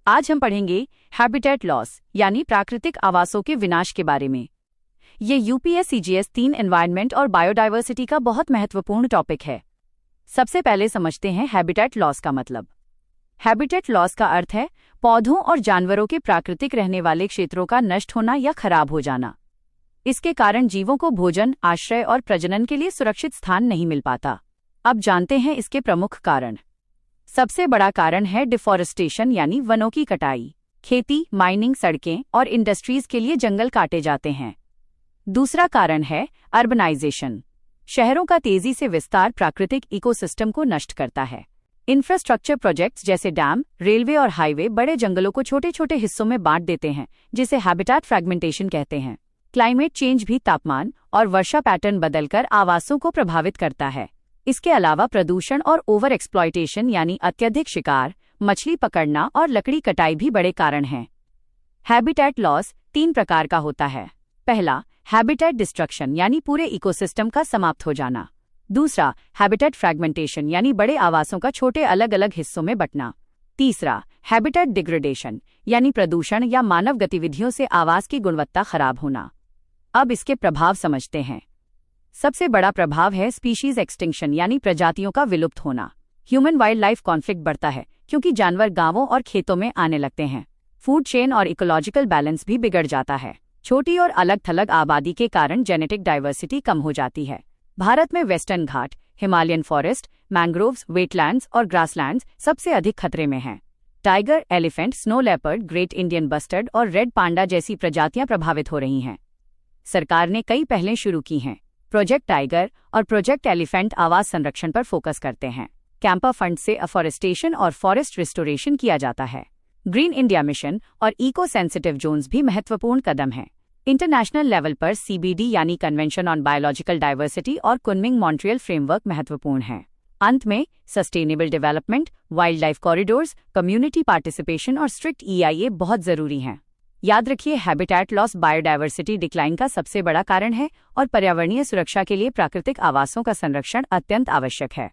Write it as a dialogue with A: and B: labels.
A: आज हम पढ़ेंगे हैबिटेट लॉस यानी प्राकृतिक आवासों के विनाश के बारे में। ये यूपीएससीजीएस 3 एनवायरनमेंट और बायोडायवर्सिटी का बहुत महत्वपूर्ण टॉपिक है। सबसे पहले समझते हैं हैबिटेट लॉस का मतलब। हैबिटेट लॉस का अर्थ है पौधों और जानवरों के प्राकृतिक रहने वाले क्षेत्रों का नष्ट होना या खराब हो जाना। इसके कारण जीवों को भोजन, आश्रय और प्रजनन के लिए सुरक्षित स्थान नहीं मिल पाता। अब जानते हैं इसके प्रमुख कारण। सबसे बड़ा कारण है डिफॉरेस्टेशन यानी वनों की कटाई। खेती, माइनिंग, सड़कें और इंडस्ट्रीज के लिए जंगल काटे जाते हैं। दूसरा कारण है अर्बनाइजेशन। शहरों का तेजी से विस्तार प्राकृतिक इकोसिस्टम को नष्ट करता है। इंफ्रास्ट्रक्चर प्रोजेक्ट्स जैसे डैम, रेलवे और हाईवे बड़े जंगलों को छोटे छोटे हिस्सों में बांट देते हैं, जिसे हैबिटेट फ्रैगमेंटेशन कहते हैं। क्लाइमेट चेंज भी तापमान और वर्षा पैटर्न बदलकर आवासों को प्रभावित करता है। इसके अलावा प्रदूषण और ओवर एक्सप्लॉयटेशन यानी अत्यधिक शिकार, मछली पकड़ना और लकड़ी कटाई भी बड़े कारण हैं। हैबिटेट लॉस 3 प्रकार का होता है। पहला, हैबिटेट डिस्ट्रक्शन यानी पूरे इकोसिस्टम का समाप्त हो जाना। दूसरा, हैबिटेट फ्रैगमेंटेशन यानी बड़े आवासों का छोटे अलग अलग हिस्सों में बंटना। तीसरा, हैबिटेट डिग्रेडेशन यानी प्रदूषण या मानव गतिविधियों से आवास की गुणवत्ता खराब होना। अब इसके प्रभाव समझते हैं। सबसे बड़ा प्रभाव है स्पीशीज एक्सटिंक्शन यानी प्रजातियों का विलुप्त होना। ह्यूमन वाइल्ड लाइफ कॉन्फ्लिक्ट बढ़ता है क्योंकि जानवर गांवों और खेतों में आने लगते हैं। फूड चेन और इकोलॉजिकल बैलेंस भी बिगड़ जाता है। छोटी और अलग थलग आबादी के कारण जेनेटिक डाइवर्सिटी कम हो जाती है। भारत में वेस्टर्न घाट, हिमालयन फॉरेस्ट, मैंग्रोव्स, वेटलैंड्स और ग्रासलैंड्स सबसे अधिक खतरे में हैं। Tiger, elephant, snow leopard, great Indian bustard और रेड पांडा जैसी प्रजातियां प्रभावित हो रही हैं। सरकार ने कई पहलें शुरू की हैं। प्रोजेक्ट टाइगर और प्रोजेक्ट एलिफेंट आवास संरक्षण पर फोकस करते हैं। कैंपा फंड से अफॉरेस्टेशन और फॉरेस्ट रिस्टोरेशन किया जाता है। ग्रीन इंडिया मिशन और इको सेंसिटिव जोन्स भी महत्वपूर्ण कदम हैं। इंटरनेशनल लेवल पर सीबीडी यानी कन्वेंशन ऑन बायोलॉजिकल डाइवर्सिटी और कुनमिंग मॉन्ट्रियल फ्रेमवर्क महत्वपूर्ण हैं। अंत में sustainable development, wild life corridors, community participation और स्ट्रिक्ट EIA बहुत जरूरी हैं। याद रखिए, हैबिटेट लॉस बायोडायवर्सिटी डिक्लाइन का सबसे बड़ा कारण है और पर्यावरणीय सुरक्षा के लिए प्राकृतिक आवासों का संरक्षण अत्यंत आवश्यक है।